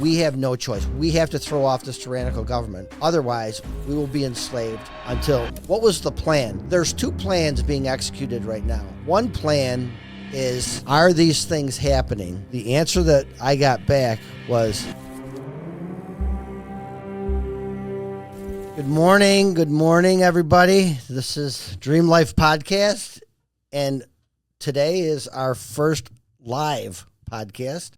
We have no choice. We have to throw off this tyrannical government. Otherwise, we will be enslaved until... What was the plan? There's two plans being executed right now. One plan is, are these things happening? The answer that I got back was... Good morning, everybody. This is Dream Life Podcast, and today is our first live podcast.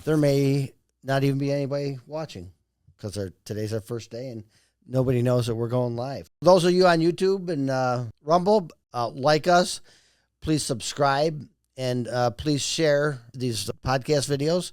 There may not even be anybody watching because today's our first day, and nobody knows that we're going live. Those of you on YouTube and Rumble, like us, please subscribe, and please share these podcast videos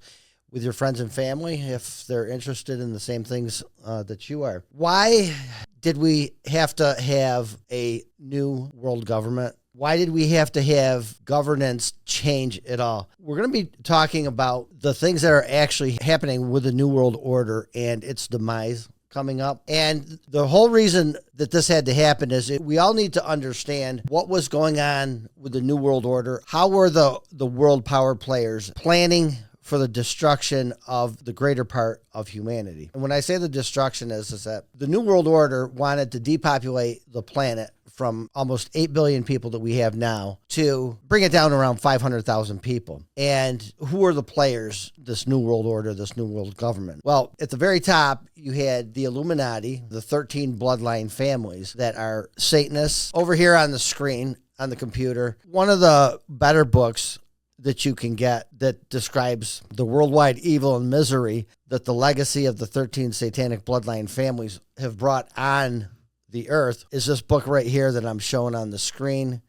with your friends and family if they're interested in the same things that you are. Why did we have to have a new world government? Why did we have to have governance change at all? We're going to be talking about the things that are actually happening with the New World Order and its demise coming up. And the whole reason that this had to happen is we all need to understand what was going on with the New World Order. How were the world power players planning for the destruction of the greater part of humanity? And when I say the destruction is that the New World Order wanted to depopulate the planet from almost 8 billion people that we have now to bring it down to around 500,000 people. And who are the players, this New World Order, this New World Government? Well, at the very top, you had the Illuminati, the 13 bloodline families that are Satanists. Over here on the screen, on the computer, one of the better books that you can get that describes the worldwide evil and misery that the legacy of the 13 satanic bloodline families have brought on the earth is this book right here that I'm showing on the screen.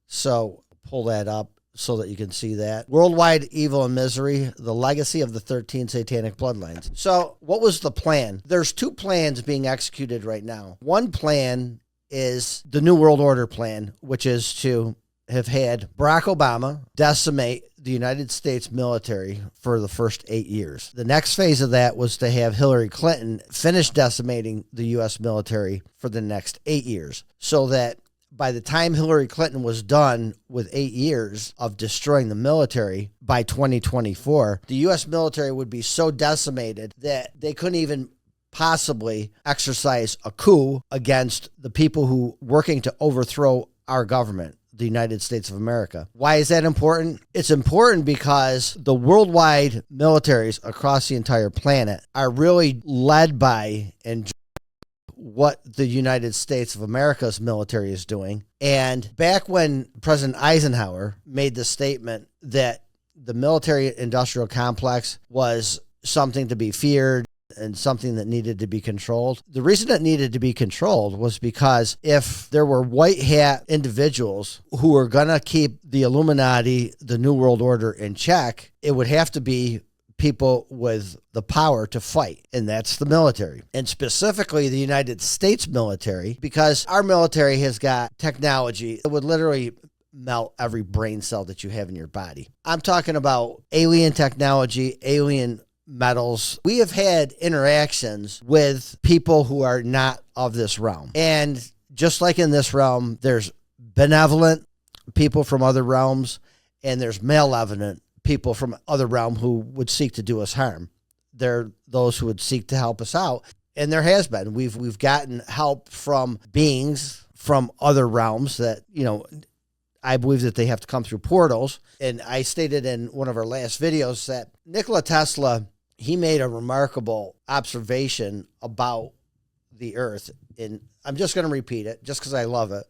So pull that up so that you can see that. Worldwide Evil and Misery, the Legacy of the 13 Satanic Bloodlines. So what was the plan? There's two plans being executed right now. One plan is the New World Order plan, which is to have had Barack Obama decimate the United States military for the first 8 years. The next phase of that was to have Hillary Clinton finish decimating the U.S. military for the next 8 years, so that by the time Hillary Clinton was done with 8 years of destroying the military by 2024, the U.S. military would be so decimated that they couldn't even possibly exercise a coup against the people who working to overthrow our government, the United States of America. Why is that important? It's important because the worldwide militaries across the entire planet are really led by and what the United States of America's military is doing. And back when President Eisenhower made the statement that the military-industrial complex was something to be feared and something that needed to be controlled. The reason it needed to be controlled was because if there were white hat individuals who were going to keep the Illuminati, the New World Order in check, it would have to be people with the power to fight, and that's the military. And specifically the United States military, because our military has got technology that would literally melt every brain cell that you have in your body. I'm talking about alien technology, alien metals. We have had interactions with people who are not of this realm. And just like in this realm, there's benevolent people from other realms, and there's malevolent people from other realm who would seek to do us harm. They're those who would seek to help us out. And there has been. We've gotten help from beings from other realms that, I believe that they have to come through portals. And I stated in one of our last videos that Nikola Tesla, he made a remarkable observation about the earth. And I'm just going to repeat it just because I love it.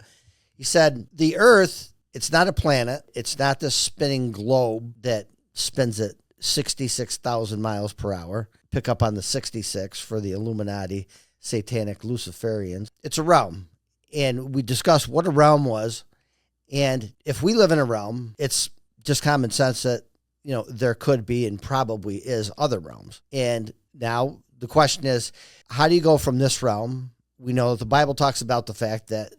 He said, the earth, it's not a planet. It's not this spinning globe that spins at 66,000 miles per hour. Pick up on the 66 for the Illuminati, satanic Luciferians. It's a realm. And we discussed what a realm was. And if we live in a realm, it's just common sense that there could be and probably is other realms. And now the question is, how do you go from this realm? We know that the Bible talks about the fact that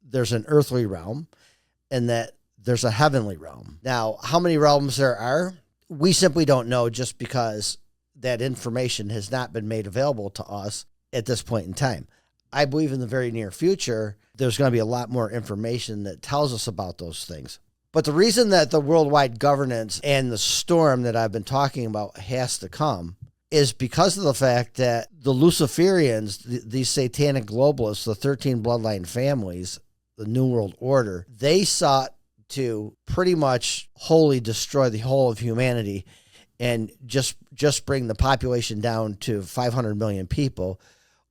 there's an earthly realm and that there's a heavenly realm. Now, how many realms there are, we simply don't know, just because that information has not been made available to us at this point in time. I believe in the very near future, there's going to be a lot more information that tells us about those things. But the reason that the worldwide governance and the storm that I've been talking about has to come is because of the fact that the Luciferians, these satanic globalists, the 13 bloodline families, the New World Order, they sought to pretty much wholly destroy the whole of humanity and just bring the population down to 500 million people,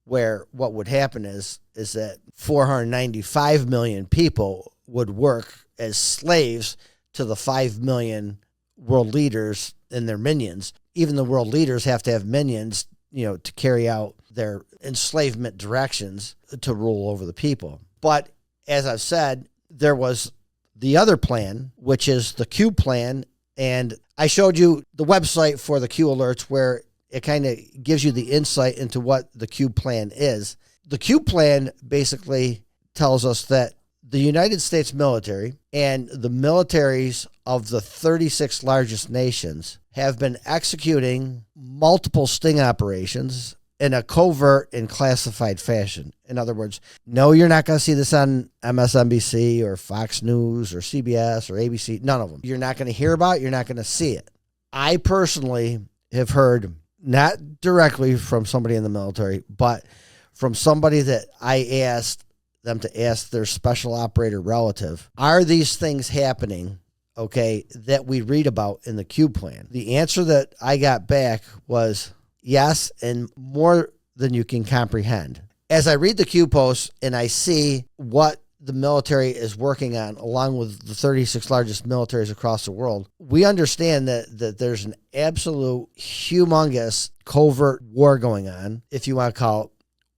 where what would happen is that 495 million people would work as slaves to the 5 million world leaders and their minions. Even the world leaders have to have minions, to carry out their enslavement directions to rule over the people. But as I've said, there was the other plan, which is the Q plan. And I showed you the website for the Q alerts where it kind of gives you the insight into what the Q plan is. The Q plan basically tells us that the United States military and the militaries of the 36 largest nations have been executing multiple sting operations in a covert and classified fashion. In other words, no, you're not going to see this on MSNBC or Fox News or CBS or ABC, none of them. You're not going to hear about it, you're not going to see it. I personally have heard, not directly from somebody in the military, but from somebody that I asked them to ask their special operator relative, are these things happening, that we read about in the Q plan? The answer that I got back was yes, and more than you can comprehend. As I read the Q posts and I see what the military is working on, along with the 36 largest militaries across the world, we understand that there's an absolute humongous covert war going on. If you want to call it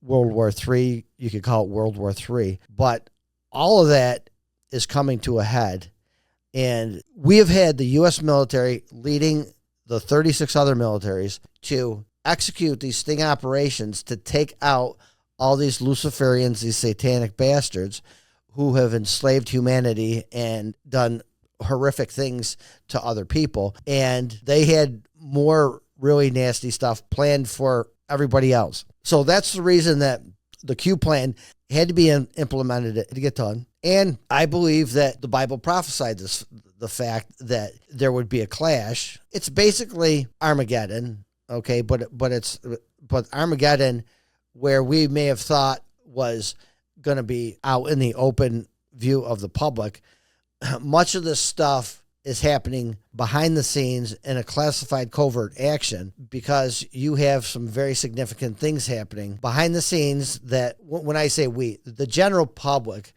World War III, you could call it World War III. But all of that is coming to a head. And we have had the U.S. military leading the 36 other militaries to execute these sting operations to take out all these Luciferians, these satanic bastards who have enslaved humanity and done horrific things to other people. And they had more really nasty stuff planned for everybody else. So that's the reason that the Q plan had to be implemented to get done. And I believe that the Bible prophesied this, the fact that there would be a clash. It's basically Armageddon, but Armageddon, where we may have thought was going to be out in the open view of the public, much of this stuff is happening behind the scenes in a classified covert action, because you have some very significant things happening behind the scenes that, when I say we, the general public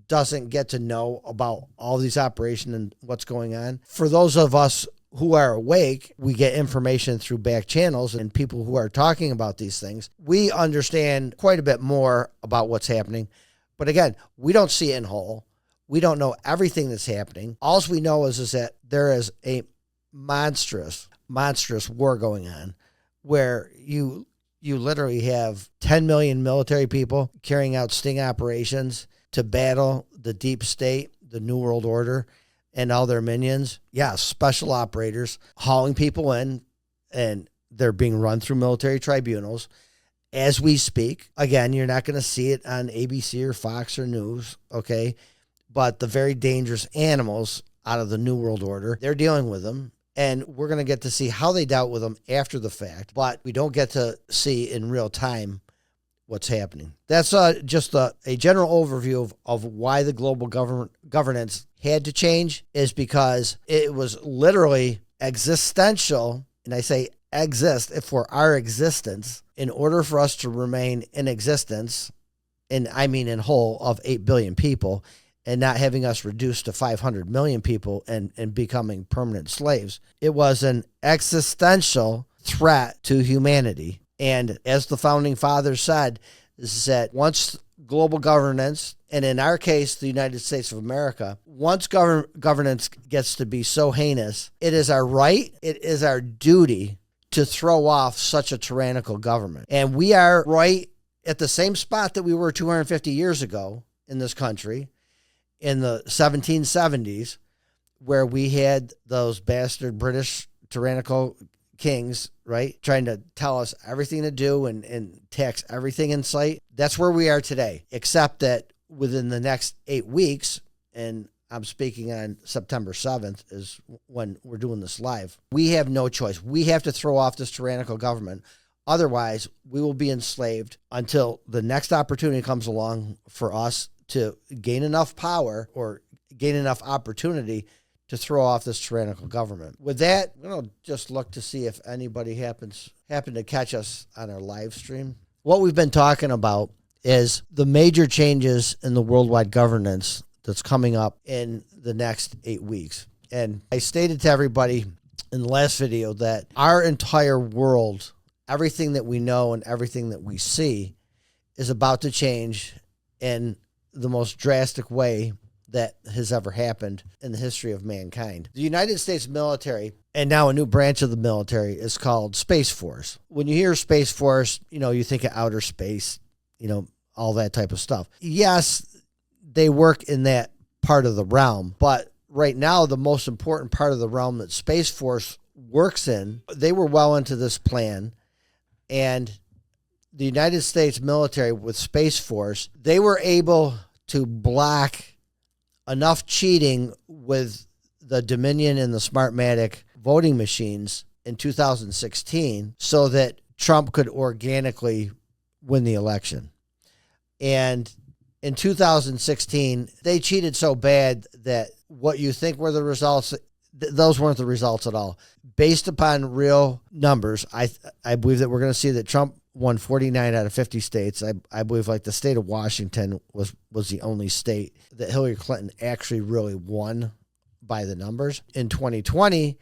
doesn't get to know about all these operations and what's going on. For those of us who are awake, we get information through back channels and people who are talking about these things. We understand quite a bit more about what's happening. But again, we don't see it in whole. We don't know everything that's happening. All we know is that there is a monstrous war going on, where you literally have 10 million military people carrying out sting operations to battle the deep state, the New World Order, and all their minions. Yeah, special operators hauling people in, and they're being run through military tribunals as we speak. Again, you're not going to see it on ABC or Fox or News, but the very dangerous animals out of the New World Order, they're dealing with them, and we're going to get to see how they dealt with them after the fact, but we don't get to see in real time what's happening. That's just a general overview of why the global governance had to change, is because it was literally existential, and I say exist for our existence, in order for us to remain in existence, and I mean in whole, of 8 billion people, and not having us reduced to 500 million people and becoming permanent slaves. It was an existential threat to humanity. And as the founding fathers said, is that once global governance, and in our case, the United States of America, once governance gets to be so heinous, it is our right, it is our duty to throw off such a tyrannical government. And we are right at the same spot that we were 250 years ago in this country, in the 1770s, where we had those bastard British tyrannical kings, right, trying to tell us everything to do and tax everything in sight. That's where we are today, except that within the next 8 weeks, and I'm speaking on September 7th is when we're doing this live. We have no choice. We have to throw off this tyrannical government. Otherwise, we will be enslaved until the next opportunity comes along for us to gain enough power or gain enough opportunity to throw off this tyrannical government. With that, we're going to just look to see if anybody happened to catch us on our live stream. What we've been talking about is the major changes in the worldwide governance that's coming up in the next 8 weeks. And I stated to everybody in the last video that our entire world, everything that we know and everything that we see, is about to change in the most drastic way that has ever happened in the history of mankind. The United States military, and now a new branch of the military, is called Space Force. When you hear Space Force, you think of outer space, all that type of stuff. Yes, they work in that part of the realm, but right now the most important part of the realm that Space Force works in, they were well into this plan, and the United States military with Space Force, they were able to block enough cheating with the Dominion and the Smartmatic voting machines in 2016 so that Trump could organically win the election. And in 2016, they cheated so bad that what you think were the results, those weren't the results at all. Based upon real numbers, I believe that we're going to see that Trump won 49 out of 50 states. I believe like the state of Washington was the only state that Hillary Clinton actually really won by the numbers. In 2020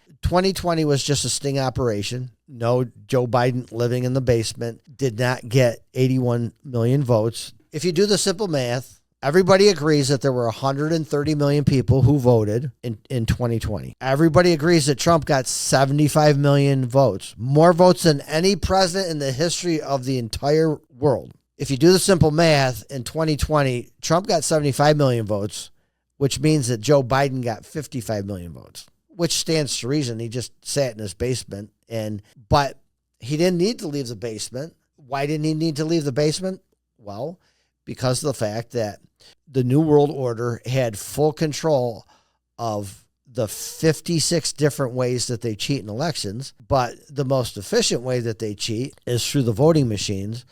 was just a sting operation. No, Joe Biden living in the basement did not get 81 million votes. If you do the simple math, everybody agrees that there were 130 million people who voted in 2020. Everybody agrees that Trump got 75 million votes, more votes than any president in the history of the entire world. If you do the simple math, in 2020, Trump got 75 million votes, which means that Joe Biden got 55 million votes, which stands to reason. He just sat in his basement, but he didn't need to leave the basement. Why didn't he need to leave the basement? Well, because of the fact that the New World Order had full control of the 56 different ways that they cheat in elections, but the most efficient way that they cheat is through the voting machines,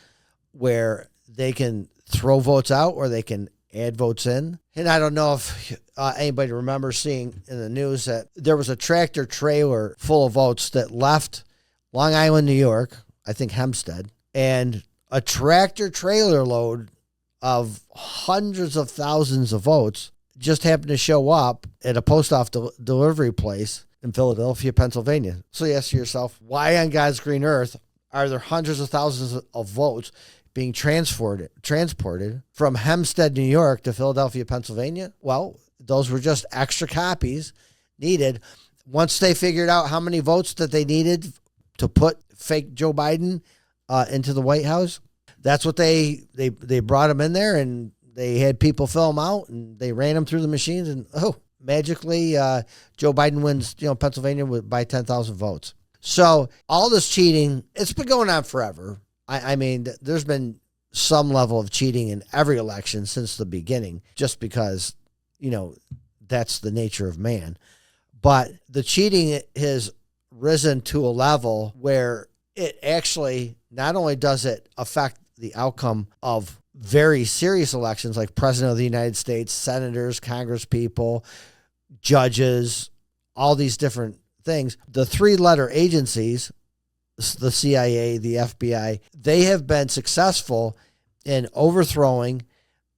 where they can throw votes out or they can add votes in. And I don't know if anybody remembers seeing in the news that there was a tractor trailer full of votes that left Long Island, New York, I think Hempstead, and a tractor trailer load of hundreds of thousands of votes just happened to show up at a post office delivery place in Philadelphia, Pennsylvania. So you ask yourself, why on God's green earth are there hundreds of thousands of votes being transported from Hempstead, New York to Philadelphia, Pennsylvania? Well, those were just extra copies needed. Once they figured out how many votes that they needed to put fake Joe Biden into the White House, that's what they brought him in there, and they had people fill them out, and they ran them through the machines, and magically Joe Biden wins, Pennsylvania by 10,000 votes. So all this cheating, it's been going on forever. I mean, there's been some level of cheating in every election since the beginning, just because, that's the nature of man. But the cheating has risen to a level where it actually, not only does it affect the outcome of very serious elections like President of the United States, senators, congresspeople, judges, all these different things. The three-letter agencies, the CIA, the FBI, they have been successful in overthrowing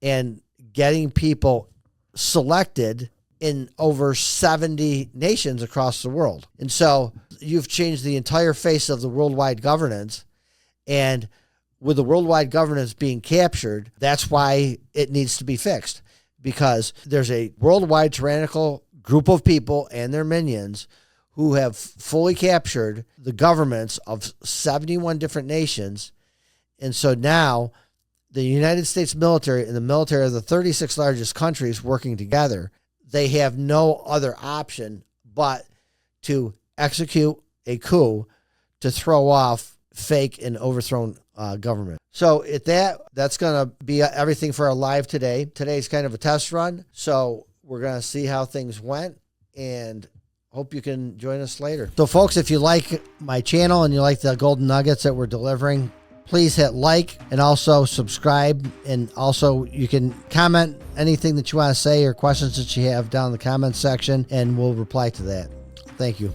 and getting people selected in over 70 nations across the world. And so you've changed the entire face of the worldwide governance, and with the worldwide governance being captured, that's why it needs to be fixed, because there's a worldwide tyrannical group of people and their minions who have fully captured the governments of 71 different nations. And so now the United States military and the military of the 36 largest countries working together, they have no other option but to execute a coup to throw off fake and overthrown government. So that's going to be everything for our live today. Today's kind of a test run. So We're going to see how things went, and hope you can join us later. So, folks, if you like my channel and you like the golden nuggets that we're delivering, please hit like and also subscribe. And also, you can comment anything that you want to say or questions that you have down in the comments section, and we'll reply to that. Thank you.